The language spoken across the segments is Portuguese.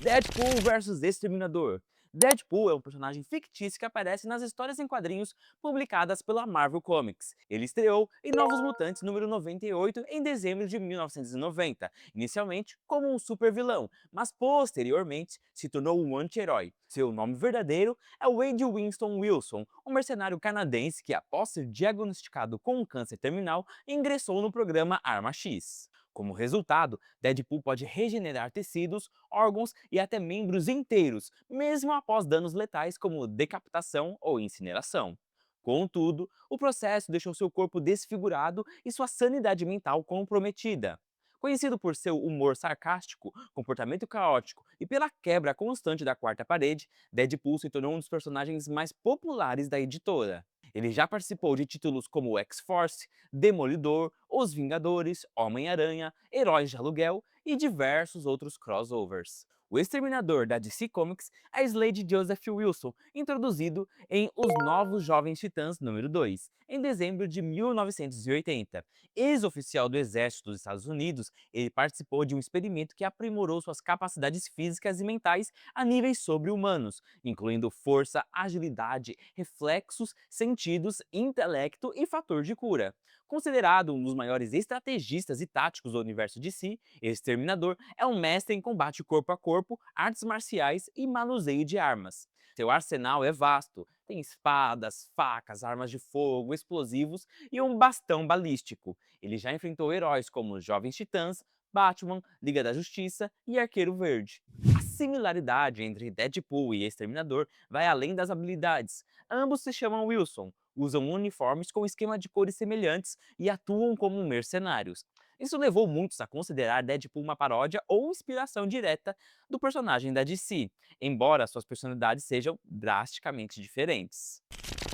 Deadpool versus Exterminador. Deadpool é um personagem fictício que aparece nas histórias em quadrinhos publicadas pela Marvel Comics. Ele estreou em Novos Mutantes número 98 em dezembro de 1990, inicialmente como um super-vilão, mas posteriormente se tornou um anti-herói. Seu nome verdadeiro é Wade Winston Wilson, um mercenário canadense que, após ser diagnosticado com um câncer terminal, ingressou no programa Arma X. Como resultado, Deadpool pode regenerar tecidos, órgãos e até membros inteiros, mesmo após danos letais como decapitação ou incineração. Contudo, o processo deixou seu corpo desfigurado e sua sanidade mental comprometida. Conhecido por seu humor sarcástico, comportamento caótico e pela quebra constante da quarta parede, Deadpool se tornou um dos personagens mais populares da editora. Ele já participou de títulos como X-Force, Demolidor, Os Vingadores, Homem-Aranha, Heróis de Aluguel e diversos outros crossovers. O exterminador da DC Comics é Slade Joseph Wilson, introduzido em Os Novos Jovens Titãs número 2, em dezembro de 1980. Ex-oficial do Exército dos Estados Unidos, ele participou de um experimento que aprimorou suas capacidades físicas e mentais a níveis sobre-humanos, incluindo força, agilidade, reflexos, sentidos, intelecto e fator de cura. Considerado um dos maiores estrategistas e táticos do universo DC, Exterminador é um mestre em combate corpo a corpo, artes marciais e manuseio de armas. Seu arsenal é vasto, tem espadas, facas, armas de fogo, explosivos e um bastão balístico. Ele já enfrentou heróis como os Jovens Titãs, Batman, Liga da Justiça e Arqueiro Verde. A similaridade entre Deadpool e Exterminador vai além das habilidades. Ambos se chamam Wilson, usam uniformes com esquema de cores semelhantes e atuam como mercenários. Isso levou muitos a considerar Deadpool uma paródia ou inspiração direta do personagem da DC, embora suas personalidades sejam drasticamente diferentes.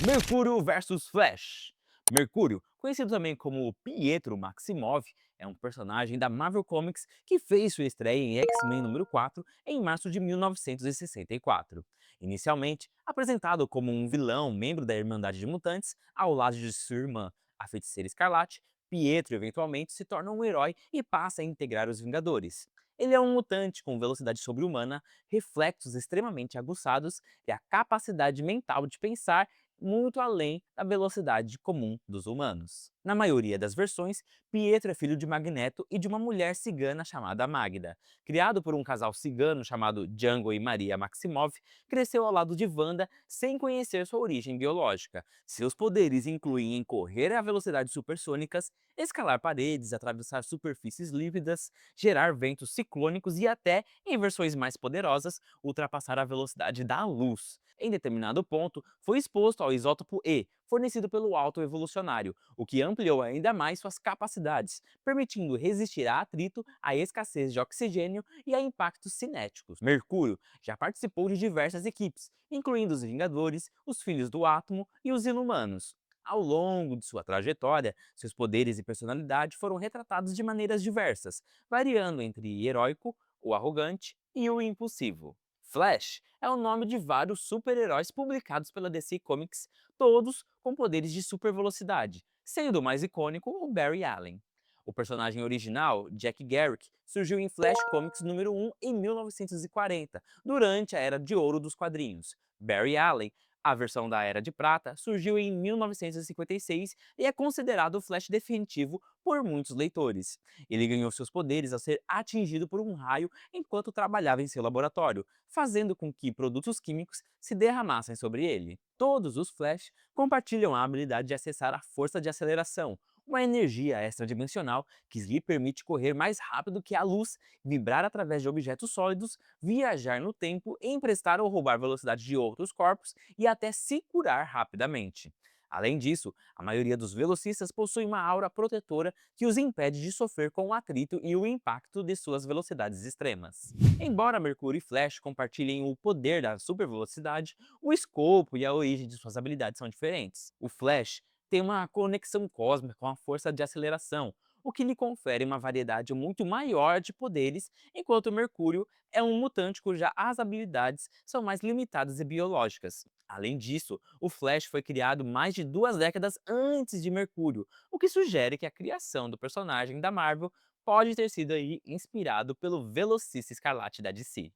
Mercúrio versus Flash. Mercúrio, conhecido também como Pietro Maximoff, é um personagem da Marvel Comics que fez sua estreia em X-Men número 4 em março de 1964. Inicialmente apresentado como um vilão, membro da Irmandade de Mutantes, ao lado de sua irmã, a Feiticeira Escarlate, Pietro eventualmente se torna um herói e passa a integrar os Vingadores. Ele é um mutante com velocidade sobre-humana, reflexos extremamente aguçados e a capacidade mental de pensar muito além da velocidade comum dos humanos. Na maioria das versões, Pietro é filho de Magneto e de uma mulher cigana chamada Magda. Criado por um casal cigano chamado Django e Maria Maximoff, cresceu ao lado de Wanda sem conhecer sua origem biológica. Seus poderes incluem em correr a velocidades supersônicas, escalar paredes, atravessar superfícies líquidas, gerar ventos ciclônicos e até, em versões mais poderosas, ultrapassar a velocidade da luz. Em determinado ponto, foi exposto ao isótopo E, fornecido pelo alto evolucionário, o que ampliou ainda mais suas capacidades, permitindo resistir a atrito, à escassez de oxigênio e a impactos cinéticos. Mercúrio já participou de diversas equipes, incluindo os Vingadores, os Filhos do Átomo e os Inumanos. Ao longo de sua trajetória, seus poderes e personalidade foram retratados de maneiras diversas, variando entre heróico, o arrogante e o impulsivo. Flash é o nome de vários super-heróis publicados pela DC Comics, todos com poderes de super velocidade, sendo o mais icônico o Barry Allen. O personagem original, Jack Garrick, surgiu em Flash Comics número 1 em 1940, durante a Era de Ouro dos quadrinhos. Barry Allen, a versão da Era de Prata, surgiu em 1956 e é considerado o Flash definitivo por muitos leitores. Ele ganhou seus poderes ao ser atingido por um raio enquanto trabalhava em seu laboratório, fazendo com que produtos químicos se derramassem sobre ele. Todos os Flash compartilham a habilidade de acessar a força de aceleração, uma energia extradimensional que lhe permite correr mais rápido que a luz, vibrar através de objetos sólidos, viajar no tempo, emprestar ou roubar velocidade de outros corpos e até se curar rapidamente. Além disso, a maioria dos velocistas possui uma aura protetora que os impede de sofrer com o atrito e o impacto de suas velocidades extremas. Embora Mercúrio e Flash compartilhem o poder da supervelocidade, o escopo e a origem de suas habilidades são diferentes. O Flash tem uma conexão cósmica com a força de aceleração, o que lhe confere uma variedade muito maior de poderes, enquanto Mercúrio é um mutante cujas habilidades são mais limitadas e biológicas. Além disso, o Flash foi criado mais de 2 décadas antes de Mercúrio, o que sugere que a criação do personagem da Marvel pode ter sido aí inspirado pelo Velocista Escarlate da DC.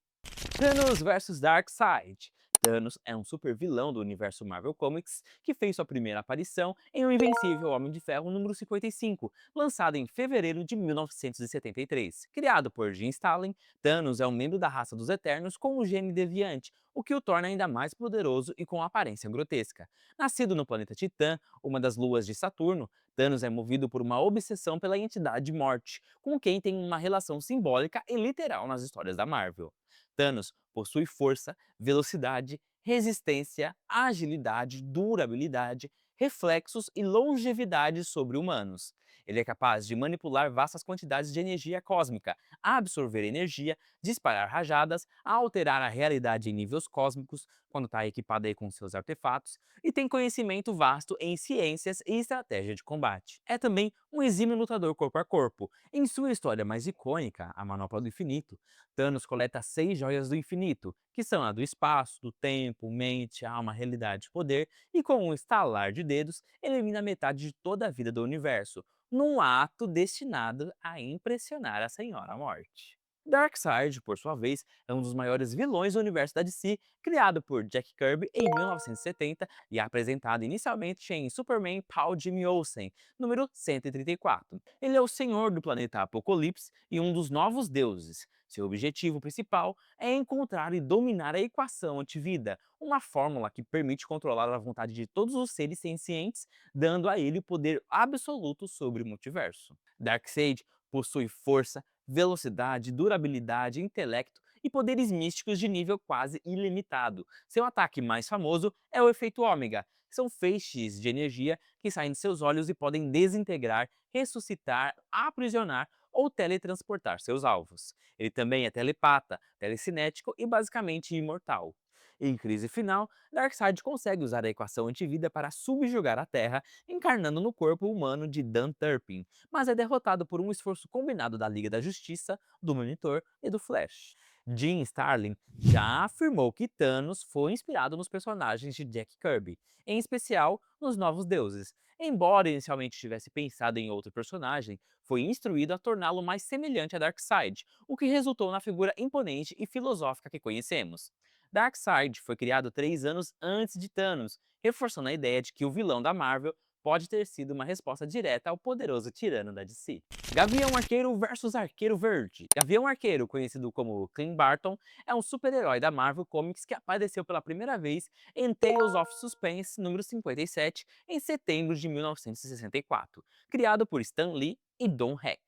Thanos versus Darkseid. Thanos é um super vilão do universo Marvel Comics que fez sua primeira aparição em O Invencível Homem de Ferro número 55, lançado em fevereiro de 1973. Criado por Jim Starlin, Thanos é um membro da raça dos Eternos com um gene deviante, o que o torna ainda mais poderoso e com aparência grotesca. Nascido no planeta Titã, uma das luas de Saturno, Thanos é movido por uma obsessão pela entidade Morte, com quem tem uma relação simbólica e literal nas histórias da Marvel. Thanos possui força, velocidade, resistência, agilidade, durabilidade, reflexos e longevidade sobre-humanos. Ele é capaz de manipular vastas quantidades de energia cósmica, absorver energia, disparar rajadas, alterar a realidade em níveis cósmicos, quando está equipado aí com seus artefatos, e tem conhecimento vasto em ciências e estratégia de combate. É também um exímio lutador corpo a corpo. Em sua história mais icônica, a Manopla do Infinito, Thanos coleta 6 joias do infinito, que são a do espaço, do tempo, mente, alma, realidade e poder, e com um estalar de dedos, elimina metade de toda a vida do universo, num ato destinado a impressionar a Senhora Morte. Darkseid, por sua vez, é um dos maiores vilões do universo da DC, criado por Jack Kirby em 1970 e apresentado inicialmente em Superman Paul Jimmy Olsen, número 134. Ele é o senhor do planeta Apocalipse e um dos novos deuses. Seu objetivo principal é encontrar e dominar a equação antivida, uma fórmula que permite controlar a vontade de todos os seres sencientes, dando a ele o poder absoluto sobre o multiverso. Darkseid possui força, velocidade, durabilidade, intelecto e poderes místicos de nível quase ilimitado. Seu ataque mais famoso é o efeito ômega. São feixes de energia que saem de seus olhos e podem desintegrar, ressuscitar, aprisionar ou teletransportar seus alvos. Ele também é telepata, telecinético e basicamente imortal. Em crise final, Darkseid consegue usar a equação antivida para subjugar a Terra, encarnando no corpo humano de Dan Turpin, mas é derrotado por um esforço combinado da Liga da Justiça, do Monitor e do Flash. Jim Starlin já afirmou que Thanos foi inspirado nos personagens de Jack Kirby, em especial nos Novos Deuses. Embora inicialmente tivesse pensado em outro personagem, foi instruído a torná-lo mais semelhante a Darkseid, o que resultou na figura imponente e filosófica que conhecemos. Darkseid foi criado 3 anos antes de Thanos, reforçando a ideia de que o vilão da Marvel pode ter sido uma resposta direta ao poderoso tirano da DC. Gavião Arqueiro versus Arqueiro Verde. Gavião Arqueiro, conhecido como Clint Barton, é um super-herói da Marvel Comics que apareceu pela primeira vez em Tales of Suspense número 57 em setembro de 1964, criado por Stan Lee e Don Heck.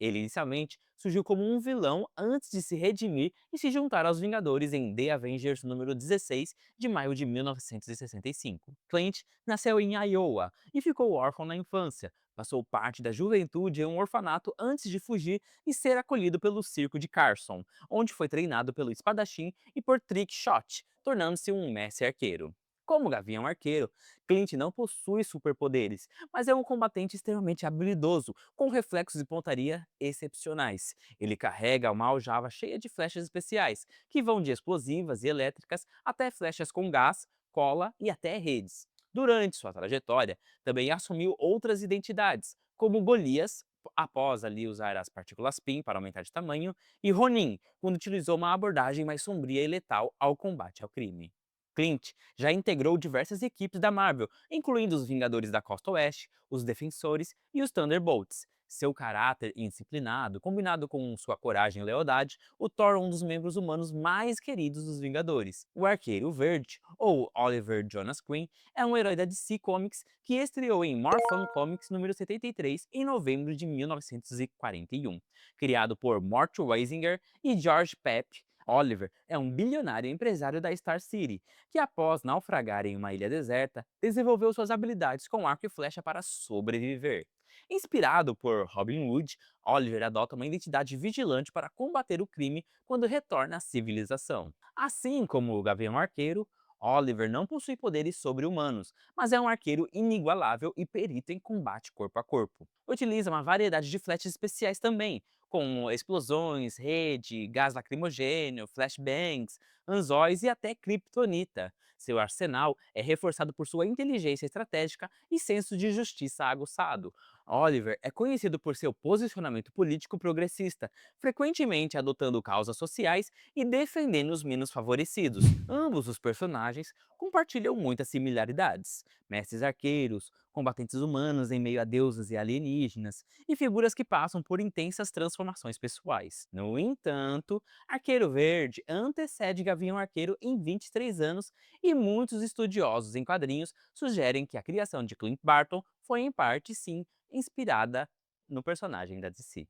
Ele inicialmente surgiu como um vilão antes de se redimir e se juntar aos Vingadores em The Avengers número 16 de maio de 1965. Clint nasceu em Iowa e ficou órfão na infância. Passou parte da juventude em um orfanato antes de fugir e ser acolhido pelo circo de Carson, onde foi treinado pelo espadachim e por Trick Shot, tornando-se um mestre arqueiro. Como Gavião Arqueiro, Clint não possui superpoderes, mas é um combatente extremamente habilidoso, com reflexos e pontaria excepcionais. Ele carrega uma aljava cheia de flechas especiais, que vão de explosivas e elétricas até flechas com gás, cola e até redes. Durante sua trajetória, também assumiu outras identidades, como Golias, após ali usar as partículas PIM para aumentar de tamanho, e Ronin, quando utilizou uma abordagem mais sombria e letal ao combate ao crime. Clint já integrou diversas equipes da Marvel, incluindo os Vingadores da Costa Oeste, os Defensores e os Thunderbolts. Seu caráter indisciplinado, combinado com sua coragem e lealdade, o torna um dos membros humanos mais queridos dos Vingadores. O Arqueiro Verde, ou Oliver Jonas Queen, é um herói da DC Comics que estreou em More Fun Comics número 73 em novembro de 1941. Criado por Mort Weisinger e George Pep, Oliver é um bilionário empresário da Star City, que após naufragar em uma ilha deserta, desenvolveu suas habilidades com arco e flecha para sobreviver. Inspirado por Robin Hood, Oliver adota uma identidade vigilante para combater o crime quando retorna à civilização. Assim como o Gavião Arqueiro, Oliver não possui poderes sobre-humanos, mas é um arqueiro inigualável e perito em combate corpo a corpo. Utiliza uma variedade de flechas especiais também, como explosões, rede, gás lacrimogêneo, flashbangs, anzóis e até kryptonita. Seu arsenal é reforçado por sua inteligência estratégica e senso de justiça aguçado. Oliver é conhecido por seu posicionamento político progressista, frequentemente adotando causas sociais e defendendo os menos favorecidos. Ambos os personagens compartilham muitas similaridades: mestres arqueiros, combatentes humanos em meio a deuses e alienígenas, e figuras que passam por intensas transformações pessoais. No entanto, Arqueiro Verde antecede Gavião Arqueiro em 23 anos e muitos estudiosos em quadrinhos sugerem que a criação de Clint Barton foi em parte, sim, inspirada no personagem da DC.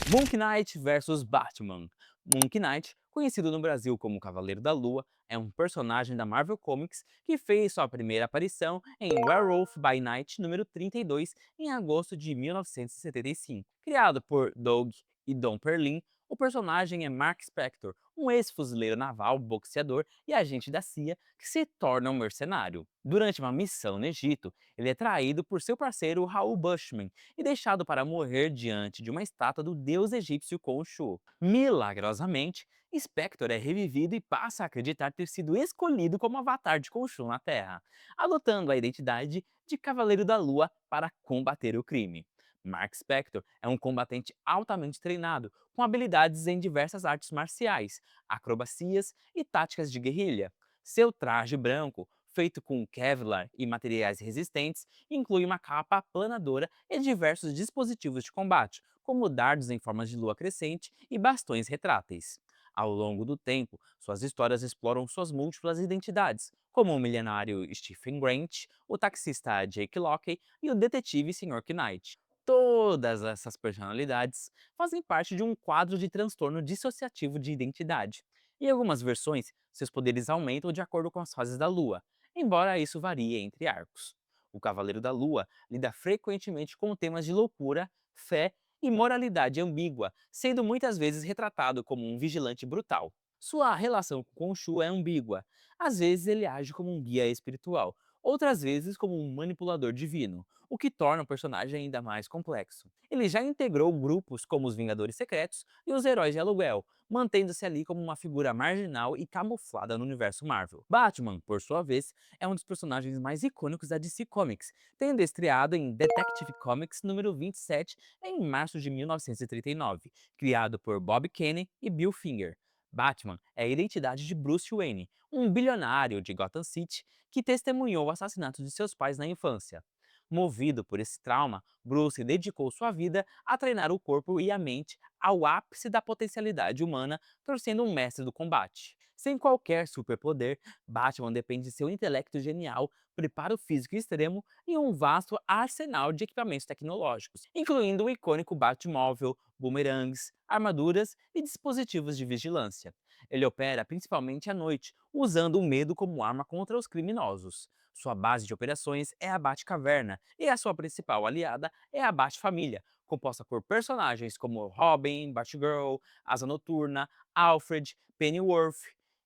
Moon Knight versus Batman. Moon Knight, conhecido no Brasil como Cavaleiro da Lua, é um personagem da Marvel Comics que fez sua primeira aparição em Werewolf by Night número 32 em agosto de 1975. Criado por Doug e Don Perlin, o personagem é Mark Spector, um ex-fuzileiro naval, boxeador e agente da CIA que se torna um mercenário. Durante uma missão no Egito, ele é traído por seu parceiro Raul Bushman e deixado para morrer diante de uma estátua do deus egípcio Khonshu. Milagrosamente, Spector é revivido e passa a acreditar ter sido escolhido como avatar de Khonshu na Terra, adotando a identidade de Cavaleiro da Lua para combater o crime. Mark Spector é um combatente altamente treinado, com habilidades em diversas artes marciais, acrobacias e táticas de guerrilha. Seu traje branco, feito com Kevlar e materiais resistentes, inclui uma capa aplanadora e diversos dispositivos de combate, como dardos em formas de lua crescente e bastões retráteis. Ao longo do tempo, suas histórias exploram suas múltiplas identidades, como o milionário Stephen Grant, o taxista Jake Locke e o detetive Sr. Knight. Todas essas personalidades fazem parte de um quadro de transtorno dissociativo de identidade. Em algumas versões, seus poderes aumentam de acordo com as fases da lua, embora isso varie entre arcos. O Cavaleiro da Lua lida frequentemente com temas de loucura, fé e moralidade ambígua, sendo muitas vezes retratado como um vigilante brutal. Sua relação com Khonshu é ambígua. Às vezes ele age como um guia espiritual, outras vezes como um manipulador divino, o que torna o personagem ainda mais complexo. Ele já integrou grupos como os Vingadores Secretos e os Heróis de Aluguel, mantendo-se ali como uma figura marginal e camuflada no universo Marvel. Batman, por sua vez, é um dos personagens mais icônicos da DC Comics, tendo estreado em Detective Comics número 27 em março de 1939, criado por Bob Kane e Bill Finger. Batman é a identidade de Bruce Wayne, um bilionário de Gotham City que testemunhou o assassinato de seus pais na infância. Movido por esse trauma, Bruce dedicou sua vida a treinar o corpo e a mente ao ápice da potencialidade humana, torcendo um mestre do combate. Sem qualquer superpoder, Batman depende de seu intelecto genial, preparo físico extremo e um vasto arsenal de equipamentos tecnológicos, incluindo o icônico Batmóvel, bumerangues, armaduras e dispositivos de vigilância. Ele opera principalmente à noite, usando o medo como arma contra os criminosos. Sua base de operações é a Batcaverna e a sua principal aliada é a Bat-Família, composta por personagens como Robin, Batgirl, Asa Noturna, Alfred, Pennyworth.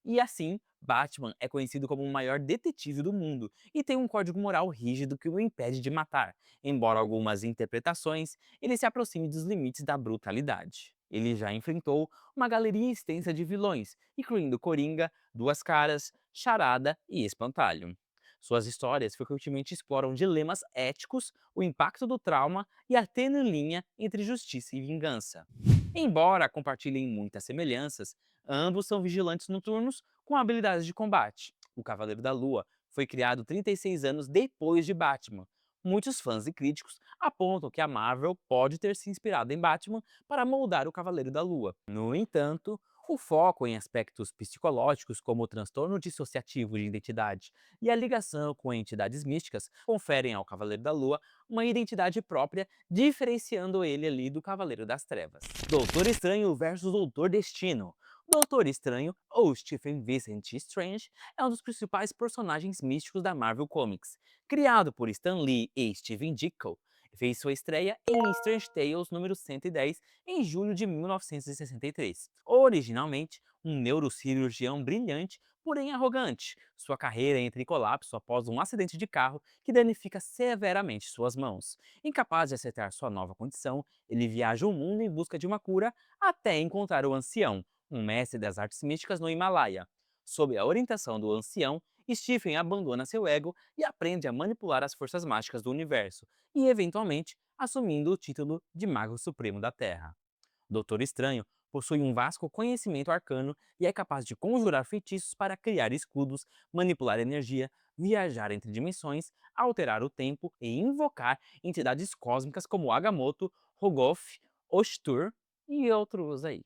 E assim, Batman é conhecido como o maior detetive do mundo e tem um código moral rígido que o impede de matar, embora algumas interpretações ele se aproxime dos limites da brutalidade. Ele já enfrentou uma galeria extensa de vilões, incluindo Coringa, Duas Caras, Charada e Espantalho. Suas histórias frequentemente exploram dilemas éticos, o impacto do trauma e a tênue linha entre justiça e vingança. Embora compartilhem muitas semelhanças, ambos são vigilantes noturnos com habilidades de combate. O Cavaleiro da Lua foi criado 36 anos depois de Batman. Muitos fãs e críticos apontam que a Marvel pode ter se inspirado em Batman para moldar o Cavaleiro da Lua. No entanto, o foco em aspectos psicológicos como o transtorno dissociativo de identidade e a ligação com entidades místicas conferem ao Cavaleiro da Lua uma identidade própria, diferenciando ele ali do Cavaleiro das Trevas. Doutor Estranho versus Doutor Destino. Doutor Estranho, ou Stephen Vincent Strange, é um dos principais personagens místicos da Marvel Comics. Criado por Stan Lee e Steven Ditko, fez sua estreia em Strange Tales número 110 em julho de 1963. Originalmente, um neurocirurgião brilhante, porém arrogante, sua carreira entra em colapso após um acidente de carro que danifica severamente suas mãos. Incapaz de aceitar sua nova condição, ele viaja o mundo em busca de uma cura até encontrar o Ancião, um mestre das artes místicas no Himalaia. Sob a orientação do ancião, Stephen abandona seu ego e aprende a manipular as forças mágicas do universo, e eventualmente assumindo o título de Mago Supremo da Terra. Doutor Estranho possui um vasto conhecimento arcano e é capaz de conjurar feitiços para criar escudos, manipular energia, viajar entre dimensões, alterar o tempo e invocar entidades cósmicas como Agamotto, Rogoth, Oshtur e outros aí.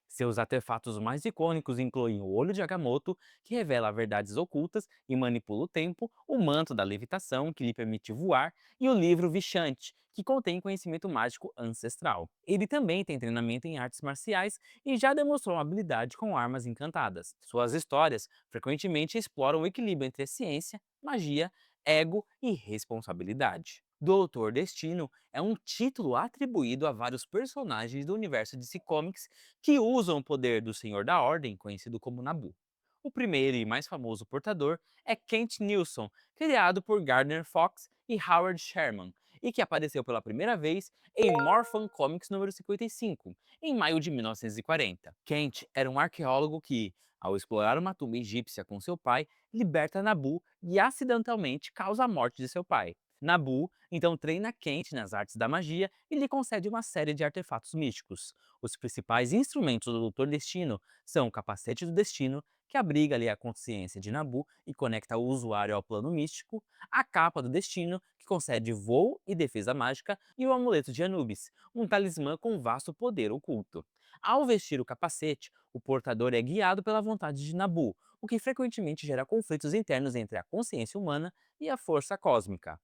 Seus artefatos mais icônicos incluem o Olho de Agamotto, que revela verdades ocultas e manipula o tempo, o Manto da Levitação, que lhe permite voar, e o Livro Vixante, que contém conhecimento mágico ancestral. Ele também tem treinamento em artes marciais e já demonstrou uma habilidade com armas encantadas. Suas histórias frequentemente exploram o equilíbrio entre ciência, magia, ego e responsabilidade. Doutor Destino é um título atribuído a vários personagens do universo DC Comics que usam o poder do Senhor da Ordem, conhecido como Nabu. O primeiro e mais famoso portador é Kent Nilsson, criado por Gardner Fox e Howard Sherman, e que apareceu pela primeira vez em Morphin Comics número 55, em maio de 1940. Kent era um arqueólogo que, ao explorar uma tumba egípcia com seu pai, liberta Nabu e acidentalmente causa a morte de seu pai. Nabu então treina Kent nas artes da magia e lhe concede uma série de artefatos místicos. Os principais instrumentos do Doutor Destino são o Capacete do Destino, que abriga ali a consciência de Nabu e conecta o usuário ao plano místico, a Capa do Destino, que concede voo e defesa mágica, e o Amuleto de Anubis, um talismã com vasto poder oculto. Ao vestir o capacete, o portador é guiado pela vontade de Nabu, o que frequentemente gera conflitos internos entre a consciência humana e a força cósmica.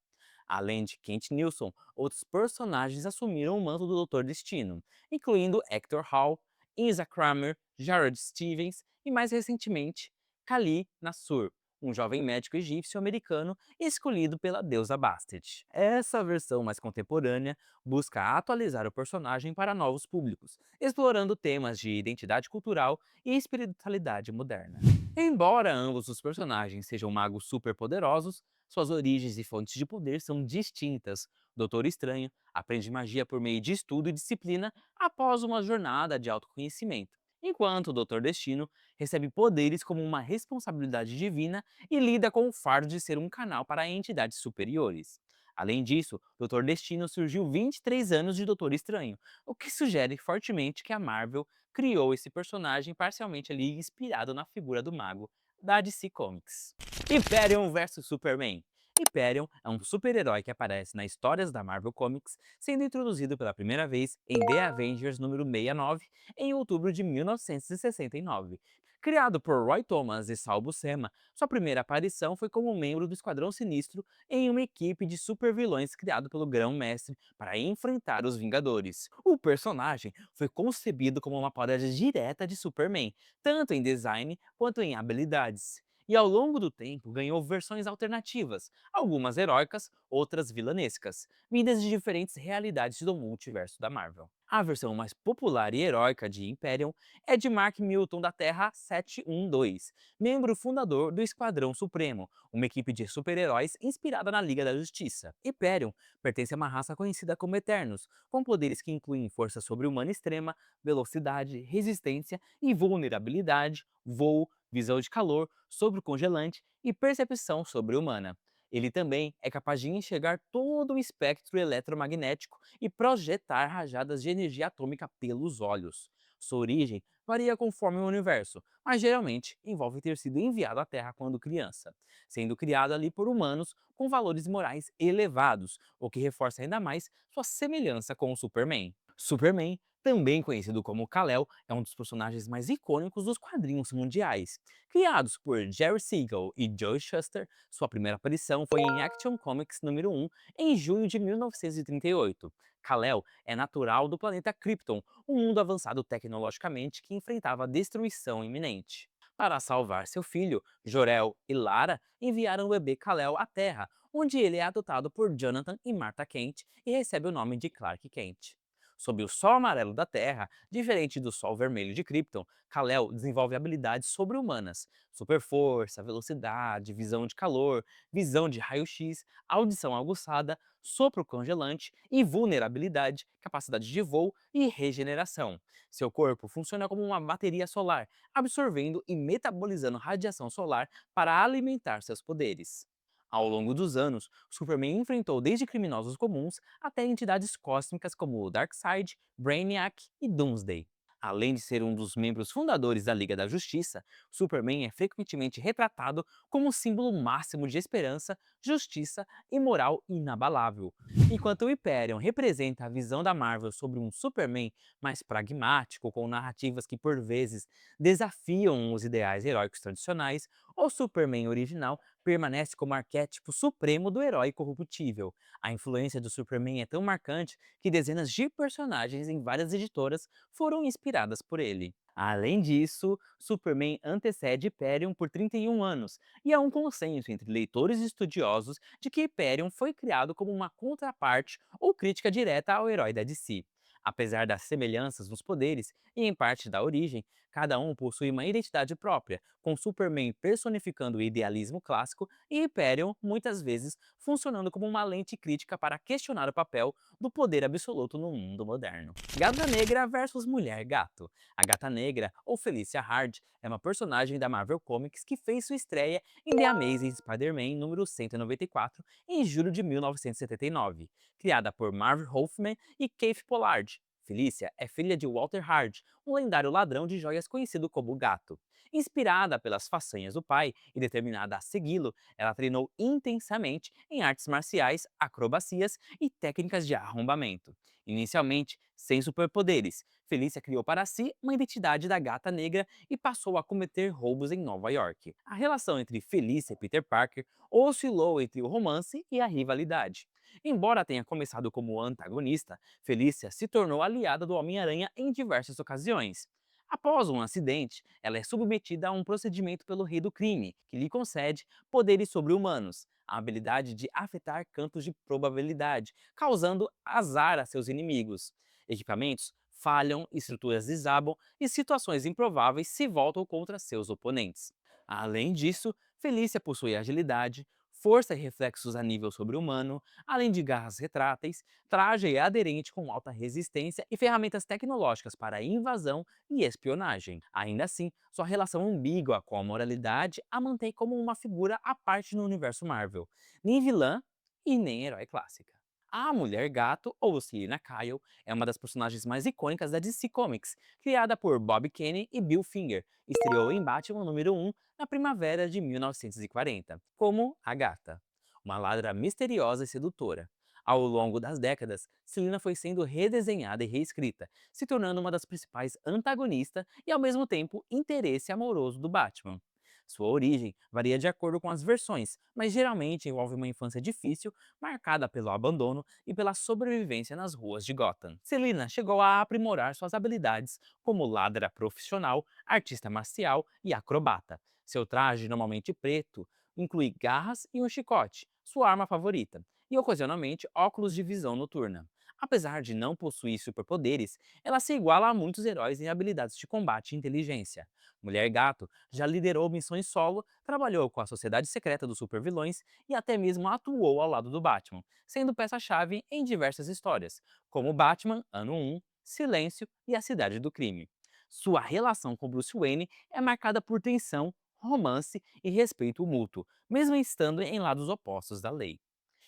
Além de Kent Nilsson, outros personagens assumiram o manto do Doutor Destino, incluindo Hector Hall, Isa Kramer, Jared Stevens e, mais recentemente, Kali Nassur, um jovem médico egípcio-americano escolhido pela deusa Bastet. Essa versão mais contemporânea busca atualizar o personagem para novos públicos, explorando temas de identidade cultural e espiritualidade moderna. Embora ambos os personagens sejam magos superpoderosos, suas origens e fontes de poder são distintas. Doutor Estranho aprende magia por meio de estudo e disciplina após uma jornada de autoconhecimento, enquanto o Doutor Destino recebe poderes como uma responsabilidade divina e lida com o fardo de ser um canal para entidades superiores. Além disso, Doutor Destino surgiu 23 anos de Doutor Estranho, o que sugere fortemente que a Marvel criou esse personagem parcialmente ali inspirado na figura do mago da DC Comics. Hyperion vs Superman. Hyperion é um super-herói que aparece nas histórias da Marvel Comics, sendo introduzido pela primeira vez em The Avengers número 69, em outubro de 1969. Criado por Roy Thomas e Sal Buscema, sua primeira aparição foi como membro do Esquadrão Sinistro em uma equipe de supervilões criado pelo Grão-Mestre para enfrentar os Vingadores. O personagem foi concebido como uma paródia direta de Superman, tanto em design quanto em habilidades. E ao longo do tempo ganhou versões alternativas, algumas heróicas, outras vilanescas, vindas de diferentes realidades do multiverso da Marvel. A versão mais popular e heróica de Hyperion é de Mark Milton da Terra 712, membro fundador do Esquadrão Supremo, uma equipe de super-heróis inspirada na Liga da Justiça. Hyperion pertence a uma raça conhecida como Eternos, com poderes que incluem força sobre-humana extrema, velocidade, resistência e vulnerabilidade, voo, visão de calor, sobre-congelante e percepção sobre-humana. Ele também é capaz de enxergar todo o espectro eletromagnético e projetar rajadas de energia atômica pelos olhos. Sua origem varia conforme o universo, mas geralmente envolve ter sido enviado à Terra quando criança, sendo criado ali por humanos com valores morais elevados, o que reforça ainda mais sua semelhança com o Superman. Superman, também conhecido como Kal-El, é um dos personagens mais icônicos dos quadrinhos mundiais. Criados por Jerry Siegel e Joe Shuster, sua primeira aparição foi em Action Comics número 1, em junho de 1938. Kal-El é natural do planeta Krypton, um mundo avançado tecnologicamente que enfrentava a destruição iminente. Para salvar seu filho, Jor-El e Lara enviaram o bebê Kal-El à Terra, onde ele é adotado por Jonathan e Martha Kent e recebe o nome de Clark Kent. Sob o Sol amarelo da Terra, diferente do Sol vermelho de Krypton, Kal-El desenvolve habilidades sobre-humanas: super força, velocidade, visão de calor, visão de raio-x, audição aguçada, sopro congelante, invulnerabilidade, capacidade de voo e regeneração. Seu corpo funciona como uma bateria solar, absorvendo e metabolizando radiação solar para alimentar seus poderes. Ao longo dos anos, Superman enfrentou desde criminosos comuns até entidades cósmicas como o Darkseid, Brainiac e Doomsday. Além de ser um dos membros fundadores da Liga da Justiça, Superman é frequentemente retratado como um símbolo máximo de esperança, justiça e moral inabalável. Enquanto o Hyperion representa a visão da Marvel sobre um Superman mais pragmático, com narrativas que por vezes desafiam os ideais heróicos tradicionais, o Superman original permanece como arquétipo supremo do herói corruptível. A influência do Superman é tão marcante que dezenas de personagens em várias editoras foram inspiradas por ele. Além disso, Superman antecede Hyperion por 31 anos, e há um consenso entre leitores e estudiosos de que Hyperion foi criado como uma contraparte ou crítica direta ao herói da DC. Apesar das semelhanças nos poderes e em parte da origem, cada um possui uma identidade própria, com Superman personificando o idealismo clássico e Hyperion, muitas vezes, funcionando como uma lente crítica para questionar o papel do poder absoluto no mundo moderno. Gata Negra versus Mulher Gato. A Gata Negra, ou Felicia Hardy, é uma personagem da Marvel Comics que fez sua estreia em The Amazing Spider-Man número 194 em julho de 1979. Criada por Marv Wolfman e Keith Pollard, Felicia é filha de Walter Hardy, um lendário ladrão de joias conhecido como Gato. Inspirada pelas façanhas do pai e determinada a segui-lo, ela treinou intensamente em artes marciais, acrobacias e técnicas de arrombamento. Inicialmente, sem superpoderes, Felícia criou para si uma identidade da Gata Negra e passou a cometer roubos em Nova York. A relação entre Felícia e Peter Parker oscilou entre o romance e a rivalidade. Embora tenha começado como antagonista, Felícia se tornou aliada do Homem-Aranha em diversas ocasiões. Após um acidente, ela é submetida a um procedimento pelo Rei do Crime, que lhe concede poderes sobre-humanos, a habilidade de afetar campos de probabilidade, causando azar a seus inimigos. Equipamentos falham, estruturas desabam e situações improváveis se voltam contra seus oponentes. Além disso, Felícia possui agilidade, força e reflexos a nível sobre-humano, além de garras retráteis, traje aderente com alta resistência e ferramentas tecnológicas para invasão e espionagem. Ainda assim, sua relação ambígua com a moralidade a mantém como uma figura à parte no universo Marvel, nem vilã e nem herói clássica. A Mulher Gato, ou Selina Kyle, é uma das personagens mais icônicas da DC Comics, criada por Bob Kane e Bill Finger, estreou em Batman número 1 na primavera de 1940, como a Gata, uma ladra misteriosa e sedutora. Ao longo das décadas, Selina foi sendo redesenhada e reescrita, se tornando uma das principais antagonistas e, ao mesmo tempo, interesse amoroso do Batman. Sua origem varia de acordo com as versões, mas geralmente envolve uma infância difícil, marcada pelo abandono e pela sobrevivência nas ruas de Gotham. Selina chegou a aprimorar suas habilidades como ladra profissional, artista marcial e acrobata. Seu traje, normalmente preto, inclui garras e um chicote, sua arma favorita, e ocasionalmente óculos de visão noturna. Apesar de não possuir superpoderes, ela se iguala a muitos heróis em habilidades de combate e inteligência. Mulher Gato já liderou missões solo, trabalhou com a Sociedade Secreta dos Supervilões e até mesmo atuou ao lado do Batman, sendo peça-chave em diversas histórias, como Batman, Ano 1, Silêncio e A Cidade do Crime. Sua relação com Bruce Wayne é marcada por tensão, romance e respeito mútuo, mesmo estando em lados opostos da lei.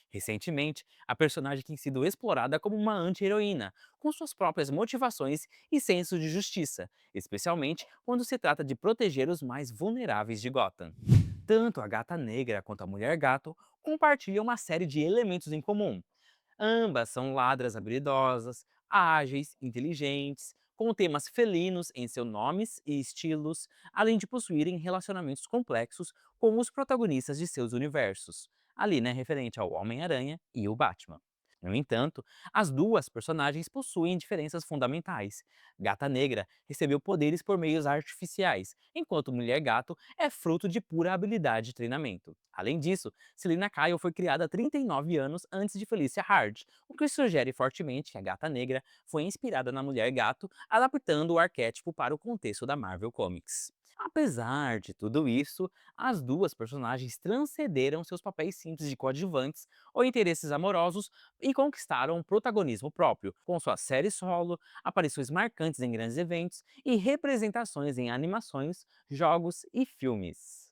Recentemente, a personagem tem sido explorada como uma anti-heroína, com suas próprias motivações e senso de justiça, especialmente quando se trata de proteger os mais vulneráveis de Gotham. Tanto a Gata Negra quanto a Mulher Gato compartilham uma série de elementos em comum. Ambas são ladras habilidosas, ágeis, inteligentes, com temas felinos em seus nomes e estilos, além de possuírem relacionamentos complexos com os protagonistas de seus universos. Ali, né, referente ao Homem-Aranha e o Batman. No entanto, as duas personagens possuem diferenças fundamentais. Gata Negra recebeu poderes por meios artificiais, enquanto Mulher Gato é fruto de pura habilidade e treinamento. Além disso, Selina Kyle foi criada 39 anos antes de Felicia Hard, o que sugere fortemente que a Gata Negra foi inspirada na Mulher Gato, adaptando o arquétipo para o contexto da Marvel Comics. Apesar de tudo isso, as duas personagens transcenderam seus papéis simples de coadjuvantes ou interesses amorosos e conquistaram um protagonismo próprio, com suas séries solo, aparições marcantes em grandes eventos e representações em animações, jogos e filmes.